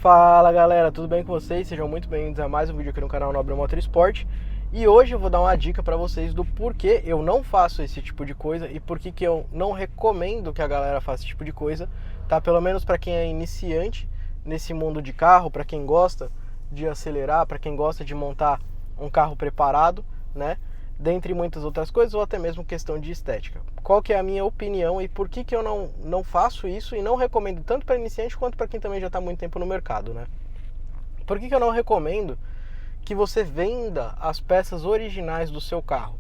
Fala galera, tudo bem com vocês? Sejam muito bem-vindos a mais um vídeo aqui no canal Nobre Motorsport. E hoje eu vou dar uma dica para vocês do porquê eu não faço esse tipo de coisa e por que eu não recomendo que a galera faça esse tipo de coisa, tá? Pelo menos para quem é iniciante nesse mundo de carro, para quem gosta de acelerar, para quem gosta de montar um carro preparado, né? Dentre muitas outras coisas, ou até mesmo questão de estética. Qual que é a minha opinião e por que eu não faço isso e não recomendo tanto para iniciante quanto para quem também já está há muito tempo no mercado, né? Por que eu não recomendo que você venda as peças originais do seu carro?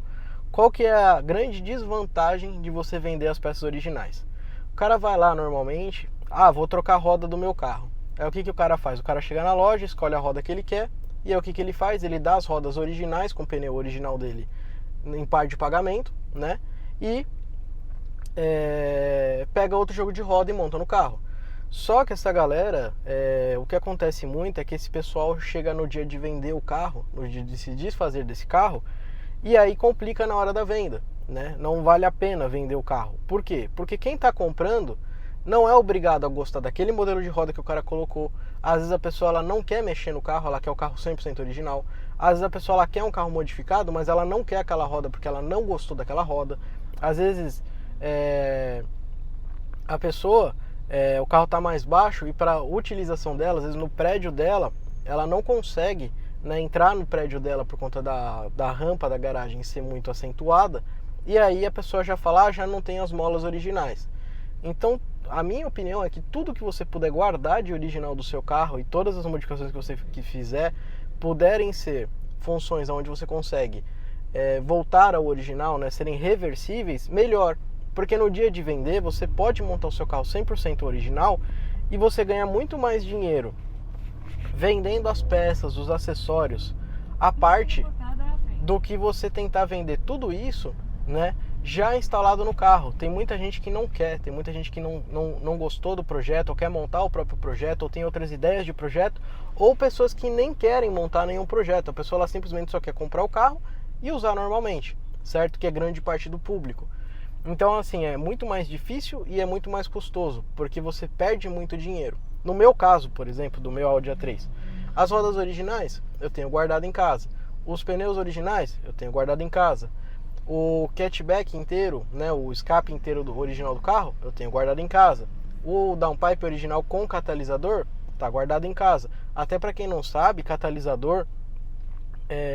Qual que é a grande desvantagem de você vender as peças originais? O cara vai lá normalmente, vou trocar a roda do meu carro. Aí o que o cara faz? O cara chega na loja, escolhe a roda que ele quer, e aí o que ele faz? Ele dá as rodas originais, com o pneu original dele, em par de pagamento, né? E pega outro jogo de roda e monta no carro. Só que essa galera, o que acontece muito é que esse pessoal chega no dia de vender o carro, no dia de se desfazer desse carro, e aí complica na hora da venda, né? Não vale a pena vender o carro. Por quê? Porque quem está comprando não é obrigado a gostar daquele modelo de roda que o cara colocou. Às vezes a pessoa ela não quer mexer no carro, ela quer o carro 100% original. Às vezes a pessoa ela quer um carro modificado, mas ela não quer aquela roda porque ela não gostou daquela roda. Às vezes a pessoa, o carro está mais baixo e para utilização dela, às vezes no prédio dela, ela não consegue, né, entrar no prédio dela por conta da rampa da garagem ser muito acentuada. E aí a pessoa já fala, já não tem as molas originais. Então, a minha opinião é que tudo que você puder guardar de original do seu carro e todas as modificações que você fizer puderem ser funções onde você consegue voltar ao original, né, serem reversíveis, melhor. Porque no dia de vender, você pode montar o seu carro 100% original e você ganha muito mais dinheiro vendendo as peças, os acessórios, a parte, do que você tentar vender tudo isso, né, já instalado no carro. Tem muita gente que não quer, tem muita gente que não gostou do projeto, ou quer montar o próprio projeto, ou tem outras ideias de projeto, ou pessoas que nem querem montar nenhum projeto. A pessoa ela simplesmente só quer comprar o carro e usar normalmente, certo? Que é grande parte do público. Então, assim, é muito mais difícil e é muito mais custoso, porque você perde muito dinheiro. No meu caso, por exemplo, do meu Audi A3, as rodas originais eu tenho guardado em casa. Os pneus originais eu tenho guardado em casa. O catchback inteiro, né, o escape inteiro do original do carro, eu tenho guardado em casa. O downpipe original com catalisador está guardado em casa. Até para quem não sabe, catalisador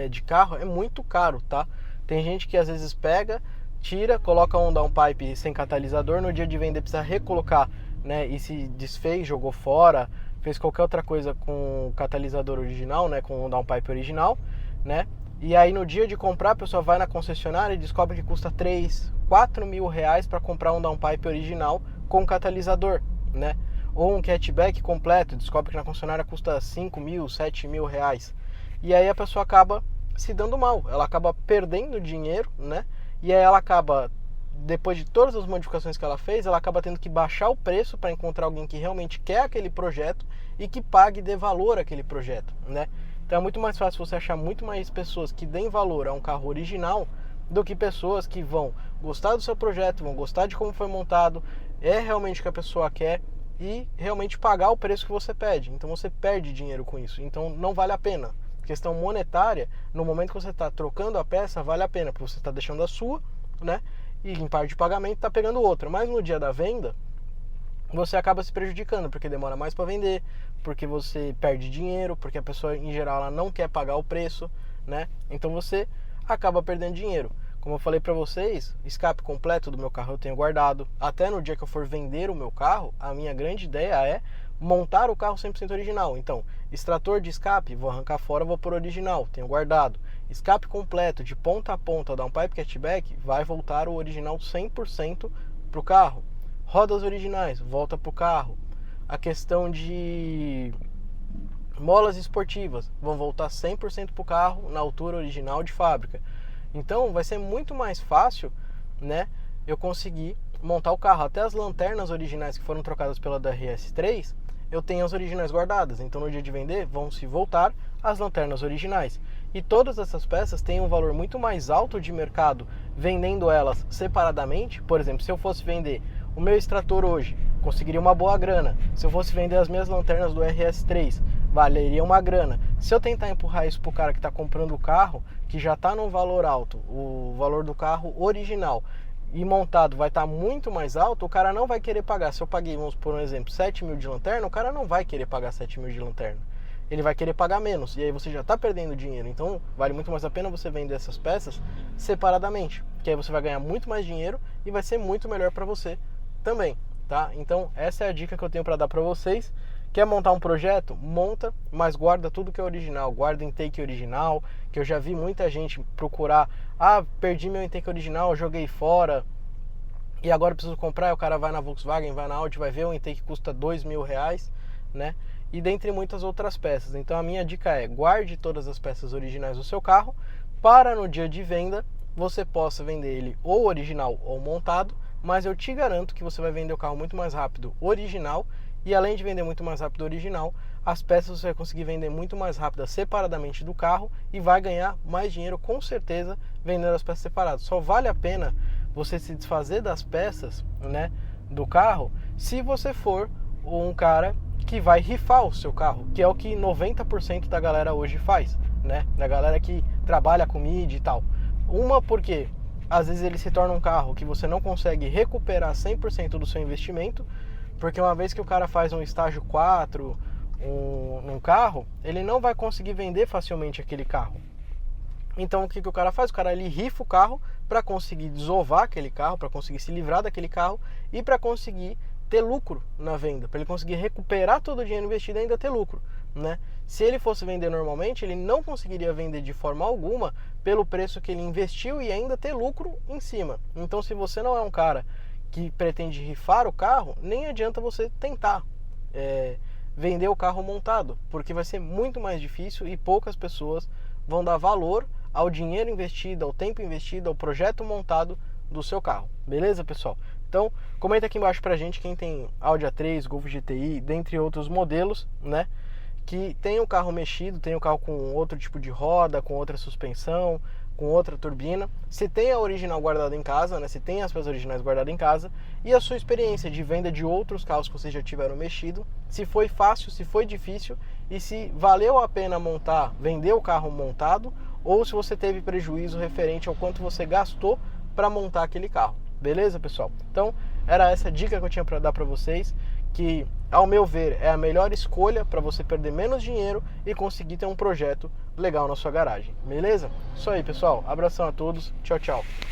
de carro é muito caro, tá? Tem gente que às vezes pega, tira, coloca um downpipe sem catalisador, no dia de vender precisa recolocar, né, e se desfez, jogou fora, fez qualquer outra coisa com o catalisador original, né, com o downpipe original, né? E aí no dia de comprar a pessoa vai na concessionária e descobre que custa 3, 4 mil reais para comprar um downpipe original com catalisador, né? Ou um catchback completo, descobre que na concessionária custa 5 mil, 7 mil reais. E aí a pessoa acaba se dando mal, ela acaba perdendo dinheiro, né? E aí ela acaba, depois de todas as modificações que ela fez, ela acaba tendo que baixar o preço para encontrar alguém que realmente quer aquele projeto e que pague e dê valor àquele projeto, né? Então é muito mais fácil você achar muito mais pessoas que deem valor a um carro original do que pessoas que vão gostar do seu projeto, vão gostar de como foi montado, é realmente o que a pessoa quer e realmente pagar o preço que você pede. Então você perde dinheiro com isso, então não vale a pena. Questão monetária, no momento que você está trocando a peça, vale a pena, porque você está deixando a sua, né? E em parte de pagamento está pegando outra. Mas no dia da venda, você acaba se prejudicando, porque demora mais para vender, porque você perde dinheiro, porque a pessoa em geral ela não quer pagar o preço, né? Então você acaba perdendo dinheiro. Como eu falei para vocês, escape completo do meu carro eu tenho guardado. Até no dia que eu for vender o meu carro, a minha grande ideia é montar o carro 100% original. Então, extrator de escape, vou arrancar fora, vou por original, tenho guardado. Escape completo de ponta a ponta, downpipe catchback, vai voltar o original 100% pro carro. Rodas originais, volta pro carro. A questão de molas esportivas, vão voltar 100% pro carro na altura original de fábrica. Então vai ser muito mais fácil, né, eu conseguir montar o carro. Até as lanternas originais que foram trocadas pela DRS3, eu tenho as originais guardadas. Então no dia de vender vão se voltar as lanternas originais. E todas essas peças têm um valor muito mais alto de mercado vendendo elas separadamente. Por exemplo, se eu fosse vender o meu extrator hoje conseguiria uma boa grana. Se eu fosse vender as minhas lanternas do RS3, valeria uma grana. Se eu tentar empurrar isso pro cara que está comprando o carro, que já está num valor alto, o valor do carro original e montado vai estar muito mais alto, o cara não vai querer pagar. Se eu paguei, vamos por um exemplo, 7 mil de lanterna, o cara não vai querer pagar 7 mil de lanterna. Ele vai querer pagar menos, e aí você já está perdendo dinheiro. Então vale muito mais a pena você vender essas peças separadamente, que aí você vai ganhar muito mais dinheiro e vai ser muito melhor para você também, tá? Então essa é a dica que eu tenho para dar para vocês. Quer montar um projeto? Monta, mas guarda tudo que é original. Guarda intake original, que eu já vi muita gente procurar. Ah, perdi meu intake original, joguei fora e agora eu preciso comprar. E o cara vai na Volkswagen, vai na Audi, vai ver o intake custa R$2.000, né? E dentre muitas outras peças. Então a minha dica é: guarde todas as peças originais do seu carro para no dia de venda você possa vender ele ou original ou montado, mas eu te garanto que você vai vender o carro muito mais rápido original. E além de vender muito mais rápido o original, as peças você vai conseguir vender muito mais rápido separadamente do carro e vai ganhar mais dinheiro com certeza vendendo as peças separadas. Só vale a pena você se desfazer das peças, né, do carro se você for um cara que vai rifar o seu carro, que é o que 90% da galera hoje faz, né? Da galera que trabalha com mídia e tal. Uma, porque às vezes ele se torna um carro que você não consegue recuperar 100% do seu investimento, porque uma vez que o cara faz um estágio 4 num carro, ele não vai conseguir vender facilmente aquele carro. Então o que o cara faz? O cara ele rifa o carro para conseguir desovar aquele carro, para conseguir se livrar daquele carro e para conseguir ter lucro na venda, para ele conseguir recuperar todo o dinheiro investido e ainda ter lucro, né? Se ele fosse vender normalmente, ele não conseguiria vender de forma alguma pelo preço que ele investiu e ainda ter lucro em cima. Então se você não é um cara que pretende rifar o carro, nem adianta você tentar vender o carro montado, porque vai ser muito mais difícil e poucas pessoas vão dar valor ao dinheiro investido, ao tempo investido, ao projeto montado do seu carro. Beleza, pessoal? Então, comenta aqui embaixo pra gente quem tem Audi A3, Golf GTI, dentre outros modelos, né? Que tem o carro mexido, tem o carro com outro tipo de roda, com outra suspensão, com outra turbina. Se tem a original guardada em casa, né? Se tem as peças originais guardadas em casa. E a sua experiência de venda de outros carros que vocês já tiveram mexido. Se foi fácil, se foi difícil. E se valeu a pena montar, vender o carro montado. Ou se você teve prejuízo referente ao quanto você gastou para montar aquele carro. Beleza, pessoal? Então, era essa dica que eu tinha para dar para vocês, que, ao meu ver, é a melhor escolha para você perder menos dinheiro e conseguir ter um projeto legal na sua garagem. Beleza? Isso aí, pessoal. Abração a todos. Tchau, tchau.